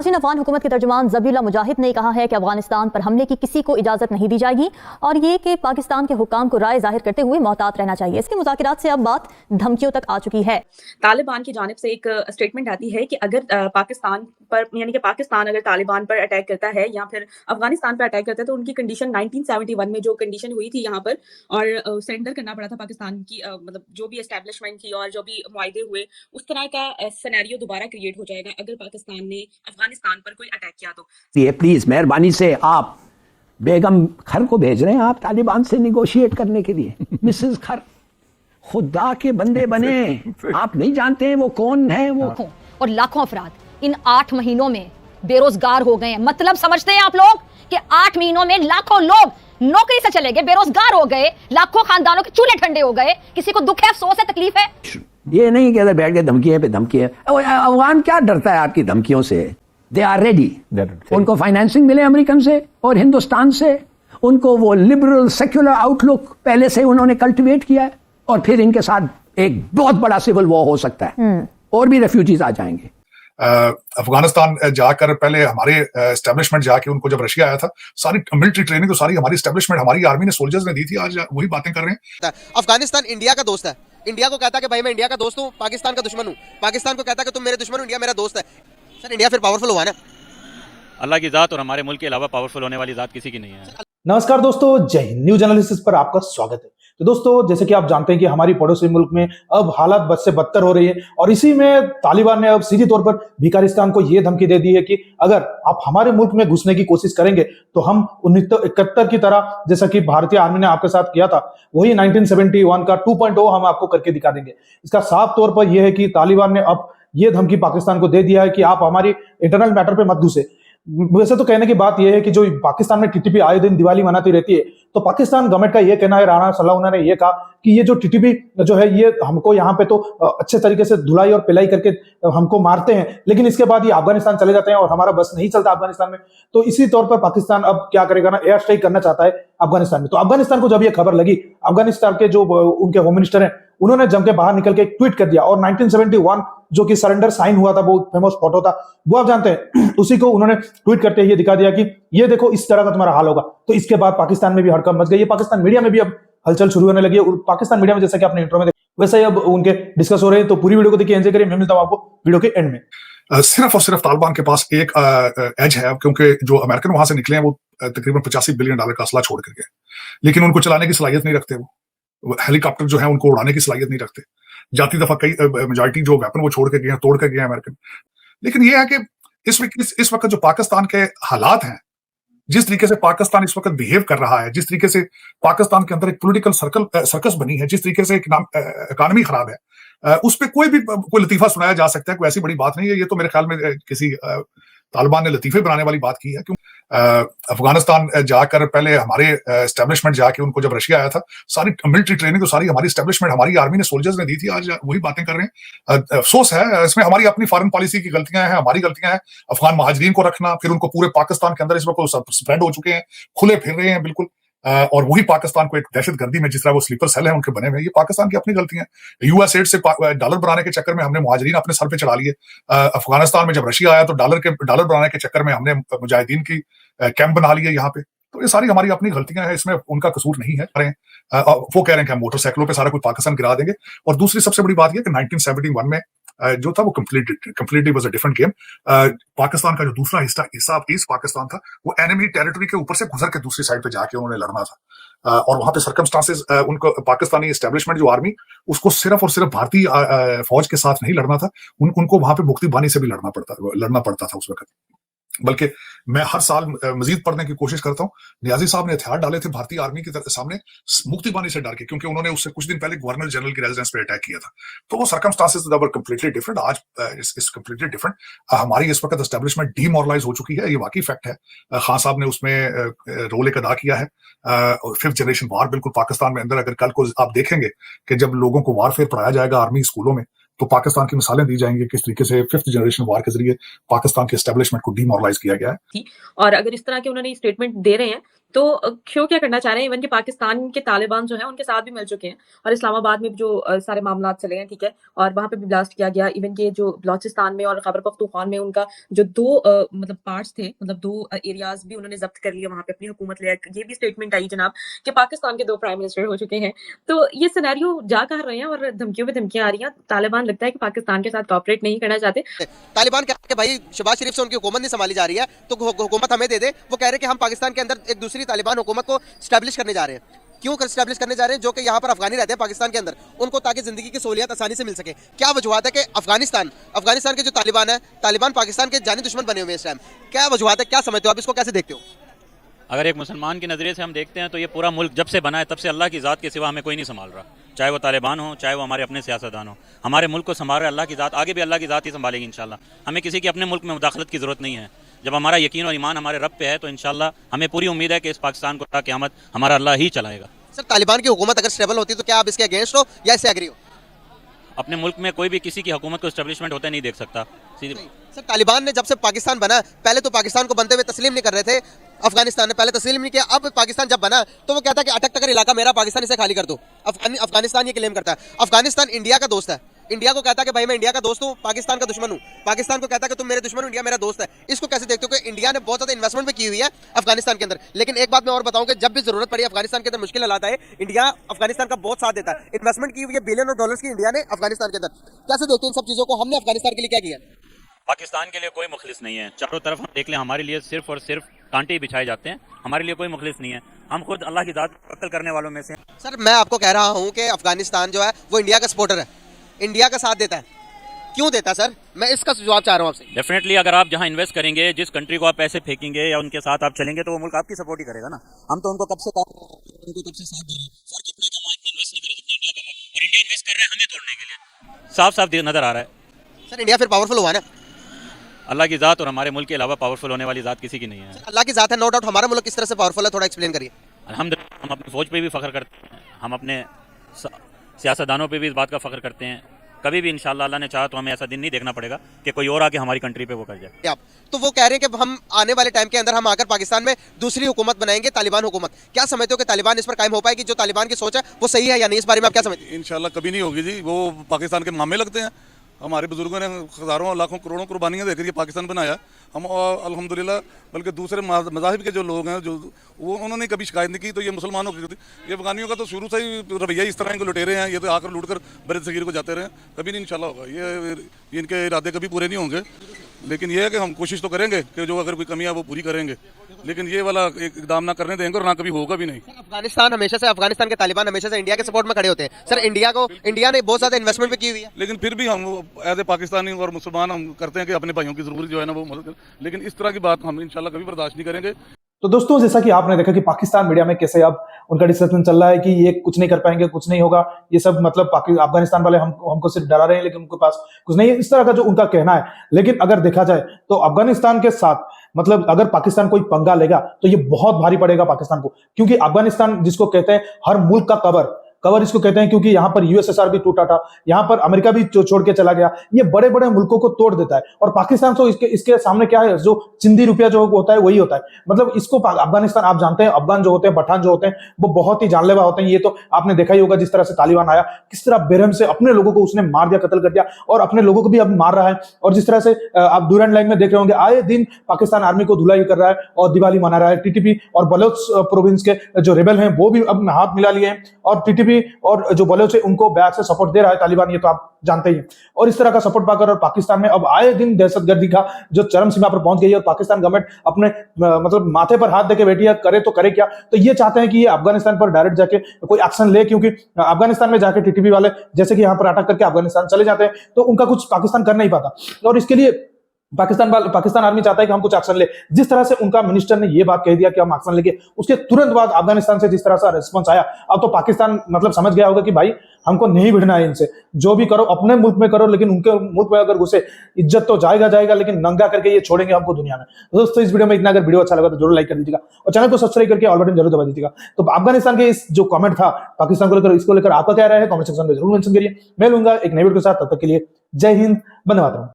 नाज़रीन, अफगान हुकूमत के तर्जुमान ज़बीउल्लाह मुजाहिद ने कहा है कि अफगानिस्तान पर हमले की किसी को इजाज़त नहीं दी जाएगी और ये कि पाकिस्तान के हुक्काम को राय जाहिर करते हुए मोहतात रहना चाहिए। इसके मुज़ाकरात से अब बात धमकियों तक आ चुकी है। तालिबान की जानिब से एक स्टेटमेंट आती है कि अगर पाकिस्तान पर यानी कि पाकिस्तान अगर तालिबान पर अटैक करता है या फिर अफगानिस्तान पर अटैक करता है तो उनकी कंडीशन 1971 में जो कंडीशन हुई थी यहाँ पर और सरेंडर करना पड़ा था पाकिस्तान की मतलब जो भी एस्टेब्लिशमेंट थी और जो भी मुआहदे हुए उस तरह का सिनेरियो दोबारा क्रिएट हो जाएगा अगर पाकिस्तान ने अफगानिस्तान पर कोई अटैक किया तो। ये प्लीज मेहरबानी से आप बेगम खर को भेज रहे हैं आप तालिबान से निगोशिएट करने के लिए। मिसेस खर, खुदा के बंदे बने, आप नहीं जानते हैं वो कौन है वो। और लाखों अफराद इन 8 महीनों में बेरोजगार हो गए हैं। मतलब समझते हैं आप लोग कि 8 महीनों में लाखों लोग नौकरी से चले गए, बेरोजगार हो गए, लाखों खानदानों के चूल्हे ठंडे हो गए। किसी को दुख है, अफसोस है, तकलीफ है? ये नहीं कहते बैठ के धमकियां पे धमकियां। अफगान क्या डरता है आपकी धमकियों से? They are ready. उनको फाइनेंसिंग मिले अमेरिकन से और हिंदुस्तान से। उनको वो लिबरल सेक्युलर आउटलुक पहले से उन्होंने कल्टिवेट किया है और फिर इनके साथ एक बहुत बड़ा सिविल वॉर हो सकता है और भी रेफ्यूजीज आ जाएंगे। अफगानिस्तान जाकर पहले हमारे एस्टेब्लिशमेंट जाके उनको जब रशिया आया था सारी मिलिट्री ट्रेनिंग तो सारी हमारी एस्टेब्लिशमेंट हमारी आर्मी ने सोल्जर्स ने दी थी। आज वही बातें कर रहे हैं। अफगानिस्तान इंडिया का दोस्त है। इंडिया को कहता है कि भाई मैं इंडिया का दोस्त हूँ, पाकिस्तान का दुश्मन हूँ। पाकिस्तान को कहता है कि तुम मेरे दुश्मन हो, इंडिया मेरा दोस्त है। सर इंडिया फिर पावरफुल हुआ ना? अल्लाह की जात और हमारे मुल्क के अलावा पावरफुल होने वाली जात किसी की नहीं है। नमस्कार दोस्तों, जय हिंद। न्यूज एनालिसिस पर आपका स्वागत है। तो दोस्तों, जैसे कि आप जानते हैं कि हमारी पड़ोसी मुल्क में अब हालात बद से बदतर हो रही है और इसी में तालिबान ने अब सीधी तौर पर भिखारिस्तान को यह धमकी दे दी है कि अगर आप हमारे मुल्क में घुसने की कोशिश करेंगे तो हम 1971 की तरह, जैसा कि भारतीय आर्मी ने आपके साथ किया था, वही 1971 का 2.0 हम आपको करके दिखा देंगे। इसका साफ तौर पर यह है कि तालिबान ने अब यह धमकी पाकिस्तान को दे दिया है कि आप हमारी इंटरनल मैटर पे मत घुसे। वैसे तो कहने की बात यह है कि जो पाकिस्तान में टीटीपी आए दिन दिवाली मनाती रहती है, तो पाकिस्तान गवर्नमेंट का यह कहना है, राणा सलाह ने यह कहा कि ये जो टीटीपी जो है ये हमको यहाँ पे तो अच्छे तरीके से धुलाई और पिलाई करके हमको मारते हैं, लेकिन इसके बाद ये अफगानिस्तान चले जाते हैं और हमारा बस नहीं चलता अफगानिस्तान में। तो इसी तौर पर पाकिस्तान अब क्या करेगा ना, एयर स्ट्राइक करना चाहता है अफगानिस्तान में। तो अफगानिस्तान को जब ये खबर लगी, अफगानिस्तान के जो उनके होम मिनिस्टर हैं उन्होंने जम के बाहर निकल के एक ट्वीट कर दिया और 1971 जो कि सरेंडर साइन हुआ था, वो फेमस फोटो था, वो आप जानते हैं, उसी को उन्होंने ट्वीट करते ये दिखा दिया कि ये देखो इस तरह का तुम्हारा हाल होगा। तो इसके बाद पाकिस्तान में भी हड़कंप मच गई है। पाकिस्तान मीडिया में भी अब हलचल शुरू होने लगी है। पाकिस्तान मीडिया में जैसा कि आपने इंट्रो में देखा वैसे ही अब उनके डिस्कस हो रहे हैं। तो पूरी वीडियो को देखिए, एंजॉय करिए। मैं मिलता हूं आपको वीडियो के एंड में। सिर्फ और सिर्फ तालिबान के पास एक एज है, क्योंकि जो अमेरिकन वहां से निकले हैं वो तकरीबन $85 बिलियन का असला छोड़ कर गए, लेकिन उनको चलाने की सलाहियत नहीं रखते। वो हेलीकॉप्टर जो है उनको उड़ाने की सलाहियत नहीं रखते। जाती दफा कई मेजॉरिटी जो वेपन वो छोड़ के गए, तोड़ के गए अमेरिकन। लेकिन ये है कि इस वक्त जो पाकिस्तान के हालात हैं, जिस तरीके से पाकिस्तान इस वक्त बिहेव कर रहा है, जिस तरीके से पाकिस्तान के अंदर एक पॉलिटिकल सर्कस बनी है, जिस तरीके से इकोनॉमी खराब है, उस पर कोई लतीफा सुनाया जा सकता है। कोई ऐसी बड़ी बात नहीं है। ये तो मेरे ख्याल में किसी तालिबान ने लतीफे बनाने वाली बात की है। क्यों अफगानिस्तान जाकर पहले हमारे एस्टेब्लिशमेंट जाके उनको जब रशिया आया था सारी मिलिट्री ट्रेनिंग तो सारी हमारी एस्टेब्लिशमेंट हमारी आर्मी ने सोल्जर्स ने दी थी। आज वही बातें कर रहे हैं। अफसोस है, इसमें हमारी अपनी फॉरेन पॉलिसी की गलतियां हैं, हमारी गलतियां हैं। अफगान महाजरीन को रखना, फिर उनको पूरे पाकिस्तान के अंदर इस वक्त स्प्रेड हो चुके हैं, खुले फिर रहे हैं बिल्कुल। और वही पाकिस्तान को एक दहशतगर्दी में जिस तरह वो स्लीपर सेल है उनके बने हुए, ये पाकिस्तान की अपनी गलतियां हैं। यूएस एड से डॉलर बनाने के चक्कर में हमने मुहाजिरीन अपने सर पे चढ़ा लिए। अफगानिस्तान में जब रशिया आया तो डॉलर बनाने के चक्कर में हमने मुजाहिदीन की कैंप बना लिए यहाँ पे। तो ये सारी हमारी अपनी गलतियां हैं, इसमें उनका कसूर नहीं है। वो कह रहे हैं कि हम मोटरसाइकिलों पे सारा कुछ पाकिस्तान गिरा देंगे। और दूसरी सबसे बड़ी बात यह कि 1971 में जो था वो completely was a different game. Pakistan का जो दूसरा हिस्सा ईस्ट पाकिस्तान था, वो एनिमी टेरिटरी के ऊपर से गुजर के दूसरी साइड पे जाके उन्होंने लड़ना था। और वहां पे सर्कमस्टांसेस उनको पाकिस्तानी एस्टेब्लिशमेंट जो आर्मी, उसको सिर्फ और सिर्फ भारतीय फौज के साथ नहीं लड़ना था, उनको वहां पे मुक्ति बानी से भी लड़ना पड़ता था उस वक्त। बल्कि मैं हर साल मजीद पढ़ने की कोशिश करता हूँ। नियाजी साहब ने हथियार डाले थे भारतीय आर्मी के सामने मुक्ति बानी से डर के, क्योंकि उन्होंने उससे कुछ दिन पहले गवर्नर जनरल की रेजिडेंस पे अटैक किया था। तो वो सर्कमस्टांसेस वर कंप्लीटली डिफरेंट। आज इस कंप्लीटली डिफरेंट। हमारी इस वक्त एस्टेब्लिशमेंट डीमोरलाइज हो चुकी है, ये वाकई फैक्ट है। खान साहब ने उसमें रोल एक अदा किया है। 5th जनरेशन वार बिल्कुल पाकिस्तान में अंदर, अगर कल को आप देखेंगे कि जब लोगों को वारफेयर पढ़ाया जाएगा आर्मी स्कूलों में, तो पाकिस्तान की मिसालें दी जाएंगी किस तरीके से 5th जनरेशन वार के जरिए पाकिस्तान के एस्टेब्लिशमेंट को डीमोरलाइज किया गया है। और अगर इस तरह के उन्होंने स्टेटमेंट दे रहे हैं तो शो क्या करना चाह रहे हैं, इवन कि पाकिस्तान के तालिबान जो है उनके साथ भी मिल चुके हैं और इस्लामाबाद में भी जो सारे मामला चले हैं, ठीक है, और वहां पे भी ब्लास्ट किया गया। इवन के जो बलोचिस्तान में और खैबर पख्तूनख्वा में उनका जो दो मतलब पार्ट्स थे, मतलब दो एरियाज भी उन्होंने जब्त कर लिए वहां पे अपनी हुकूमत ले। ये भी स्टेटमेंट आई जनाब कि पाकिस्तान के 2 प्राइम मिनिस्टर हो चुके हैं। तो ये सिनेरियो जा कह रहे हैं और धमकियों पे धमकियां आ रही हैं। तालिबान लगता है कि पाकिस्तान के साथ कॉपरेट नहीं करना चाहते। तालिबान कहते हैं कि भाई शहबाज शरीफ से उनकी हुकूमत नहीं संभाली जा रही है, तो हुकूमत हमें दे दे। वो कह रहे हैं कि हम पाकिस्तान के अंदर एक दूसरी तालिबान हुकूमत को स्टैब्लिश करने जा रहे हैं। क्यों स्टैब्लिश करने जा रहे हैं? जो कि यहाँ पर अफगानी रहते हैं पाकिस्तान के अंदर, उनको ताकि जिंदगी की सहूलियत आसानी से मिल सके। क्या वजूहत है कि अफगानिस्तान के जो तालिबान पाकिस्तान के जानी दुश्मन बने हुए हैं इस टाइम? क्या वजूहत है, क्या समझते हो आप, इसको कैसे देखते हो? अगर एक मुसलमान के नज़रिए से हम देखते हैं तो ये पूरा मुल्क जब से बना है तब से अल्लाह की ज़ात के सिवा हमें कोई नहीं संभाल रहा, चाहे वो तालिबान हो, चाहे वो हमारे अपने सियासतदान हो। हमारे मुल्क को संभाल रहे अल्लाह की ज़ात, आगे भी अल्लाह की ज़ात ही संभालेगी इंशाल्लाह। हमें किसी के अपने मुल्क में मुदाखलत की ज़रूरत नहीं है। जब हमारा यकीन और ईमान हमारे रब पे है तो इंशाल्लाह हमें पूरी उम्मीद है कि इस पाकिस्तान को ता क़यामत हमारा अल्लाह ही चलाएगा। सर, तालिबान की हुकूमत अगर स्टेबल होती तो क्या आप इसके अगेंस्ट हो या इससे एग्री हो? अपने मुल्क में कोई भी किसी की हुकूमत को इस्टेब्लिशमेंट होते नहीं देख सकता। सर, तालिबान ने जब से पाकिस्तान बना, पहले तो पाकिस्तान को बनते हुए तस्लीम नहीं कर रहे थे। अफगानिस्तान ने पहले तस्लीम नहीं किया, अब पाकिस्तान जब बना तो वो कहता है कि अटक टकर इलाका मेरा, पाकिस्तान इसे खाली कर दो। अफगानिस्तान ये क्लेम करता है। अफगानिस्तान इंडिया का दोस्त है, इंडिया को कहता है कि भाई मैं इंडिया का दोस्त हूँ, पाकिस्तान का दुश्मन हूँ। पाकिस्तान को कहता है कि तुम मेरे दुश्मन हो, इंडिया मेरा दोस्त है। इसको कैसे देखते हो कि इंडिया ने बहुत ज्यादा इन्वेस्टमेंट भी की हुई है अफगानिस्तान के अंदर? लेकिन एक बात मैं और बताऊं कि जब भी जरूरत पड़ी अफगानिस्तान के अंदर, मुश्किल हालात आए, इंडिया अफगानिस्तान का बहुत साथ देता है। इन्वेस्टमेंट की हुई है बिलियन डॉलर्स की इंडिया ने अफगानिस्तान के अंदर। कैसे देखते हो इन सब चीजों को? हमने अफगानिस्तान के लिए क्या किया? पाकिस्तान के लिए कोई मुखलिस नहीं है। चारों तरफ हम देख लें, हमारे लिए सिर्फ और सिर्फ कांटे ही बिछाए जाते हैं। हमारे लिए कोई मुखलिस नहीं है। हम खुद अल्लाह की ज़ात को कत्ल करने वालों में से। सर, मैं आपको कह रहा हूँ कि अफगानिस्तान जो है वो इंडिया का सपोर्टर है, इंडिया का साथ देता है। क्यों देता है सर? मैं इसका जवाब चाह रहा हूँ आपसे। डेफिनेटली अगर आप जहाँ इन्वेस्ट करेंगे, जिस कंट्री को आप पैसे फेंकेंगे या उनके साथ आप चलेंगे तो वो मुल्क आपकी सपोर्ट ही करेगा ना। हम तो उनको कब से उनको तब से साथ दे रहे हैं। सर, कितना कमाए इन्वेस्ट नहीं करे जितना इंडिया कमाए, और इंडिया इन्वेस्ट कर रहा है हमें तोड़ने के लिए। साफ साफ नजर आ रहा है। सर, इंडिया फिर पावरफुल हुआ ना? अल्लाह की ज़ात और हमारे मुल्क के अलावा पावरफुल होने वाली ज़ात किसी की नहीं है। सर, अल्लाह की ज़ात है, नो डाउट। हमारा मुल्क किस तरह से पावरफुल है, थोड़ा एक्सप्लेन करिए। अल्हम्दुलिल्लाह हम अपनी फ़ौज पे भी फ़ख्र करते हैं, हम अपने सियासतदानों पे भी इस बात का फ़ख्र करते हैं। कभी भी इंशाअल्लाह अल्लाह ने चाहा तो हमें ऐसा दिन नहीं देखना पड़ेगा कि कोई और आके हमारी कंट्री पे वो कर जाए। आप तो वो कह रहे हैं कि हम आने वाले टाइम के अंदर हम आकर पाकिस्तान में दूसरी हुकूमत बनाएंगे, तालिबान हुकूमत। क्या समझते हो कि तालिबान इस पर कायम हो पाएगी? जो तालिबान की सोच है वो सही है या नहीं, इस बारे में आप क्या समझते हैं? इंशाल्लाह कभी नहीं होगी जी। वो पाकिस्तान के मामे लगते हैं। हमारे बुजुर्गों ने हज़ारों लाखों करोड़ों कुर्बानियाँ देकर ये पाकिस्तान बनाया। हम अल्हम्दुलिल्लाह, बल्कि दूसरे मज़ाहिब के जो लोग हैं जो वो उन्होंने कभी शिकायत नहीं की, तो ये मुसलमानों की। ये अफगानियों का तो शुरू से ही रवैया इस तरह के लुटेरे हैं, ये तो आकर लूट कर बड़े सगीर को जाते रहे। कभी नहीं इंशाल्लाह होगा। ये इनके इरादे कभी पूरे नहीं होंगे। लेकिन ये है कि हम कोशिश तो करेंगे कि जो अगर कोई कमी है वो पूरी करेंगे, लेकिन ये वाला इकदाम ना करने देंगे और ना कभी होगा भी नहीं। अफगानिस्तान के तालिबान हमेशा से इंडिया के सपोर्ट में खड़े होते हैं। सर, इंडिया ने बहुत ज्यादा इन्वेस्टमेंट भी की हुई है, लेकिन फिर भी हम एज ए पाकिस्तानी और मुसलमान हम करते हैं कि अपने भाइयों की जरूरी जो है ना वो मदद करें। लेकिन इस तरह की बात हम इंशाल्लाह कभी बर्दाश्त नहीं करेंगे। तो दोस्तों, जैसा कि आपने देखा कि पाकिस्तान मीडिया में कैसे अब उनका डिस्कशन चल रहा है कि ये कुछ नहीं कर पाएंगे, कुछ नहीं होगा, ये सब मतलब अफगानिस्तान वाले हमको सिर्फ डरा रहे हैं, लेकिन उनके पास कुछ नहीं है, इस तरह का जो उनका कहना है। लेकिन अगर देखा जाए तो अफगानिस्तान के साथ मतलब अगर पाकिस्तान कोई पंगा लेगा तो ये बहुत भारी पड़ेगा पाकिस्तान को, क्योंकि अफगानिस्तान जिसको कहते हैं हर मुल्क का कवर इसको कहते हैं, क्योंकि यहाँ पर यूएसएसआर भी टूटा था, यहाँ पर अमेरिका भी छोड़ के चला गया। ये बड़े बड़े मुल्कों को तोड़ देता है। और पाकिस्तान तो इसके सामने क्या है, जो चिंदी रुपया जो होता है वही होता है। मतलब इसको अफगानिस्तान, आप जानते हैं अफगान जो होते हैं, पठान जो होते हैं, वो बहुत ही जानलेवा होते हैं। ये तो आपने देखा ही होगा जिस तरह से तालिबान आया, किस तरह बेरहम से अपने लोगों को उसने मार दिया, कत्ल कर दिया, और अपने लोगों को भी अब मार रहा है। और जिस तरह से आप डूरैंड लाइन में देख रहे होंगे, आए दिन पाकिस्तान आर्मी को धुलाई कर रहा है और दिवाली मना रहा है। टीटीपी और बलोच प्रोविंस के जो रेबल हैं वो भी अब हाथ मिला लिए हैं, और टीटीपी और जो बलोच है उनको बैक से सपोर्ट दे रहा है तालिबान, ये तो आप जानते ही हैं। और इस तरह का सपोर्ट पाकर और पाकिस्तान में अब आए दिन दहशतगर्दी का जो चरम सीमा पर पहुंच गई है, और पाकिस्तान गवर्नमेंट अपने मतलब माथे पर हाथ देके बैठी है, करे तो करे क्या। तो ये चाहते हैं कि ये अफगानिस्तान पर डायरेक्ट जाके कोई एक्शन ले, क्योंकि अफगानिस्तान में जाके टीटीपी वाले जैसे कि यहाँ पर अटैक करके अफगानिस्तान चले जाते हैं, तो उनका कुछ पाकिस्तान कर नहीं पाता। और इसके लिए पाकिस्तान आर्मी चाहता है कि हम कुछ एक्शन ले। जिस तरह से उनका मिनिस्टर ने ये बात कह दिया कि हम एक्शन लेंगे, उसके तुरंत बाद अफगानिस्तान से जिस तरह से रिस्पांस आया, अब तो पाकिस्तान मतलब समझ गया होगा कि भाई हमको नहीं भिड़ना है इनसे, जो भी करो अपने मुल्क में करो, लेकिन उनके मुल्क में अगर घुसे इज्जत तो जाएगा, लेकिन नंगा करके ये छोड़ेंगे हमको दुनिया में। दोस्तों, इस वीडियो में इतना। अगर वीडियो अच्छा लगा तो जरूर लाइक कर दीजिएगा और चैनल को सब्सक्राइब करके ऑल बटन जरूर दबा दीजिएगा। तो अफगानिस्तान के इस जो कमेंट था पाकिस्तान को लेकर, इसको लेकर आपका क्या राय है कमेंट सेक्शन में जरूर मेंशन करिए। मैं लूंगा एक नई वीडियो के साथ, तब तक के लिए जय हिंद, बंदे मातरम।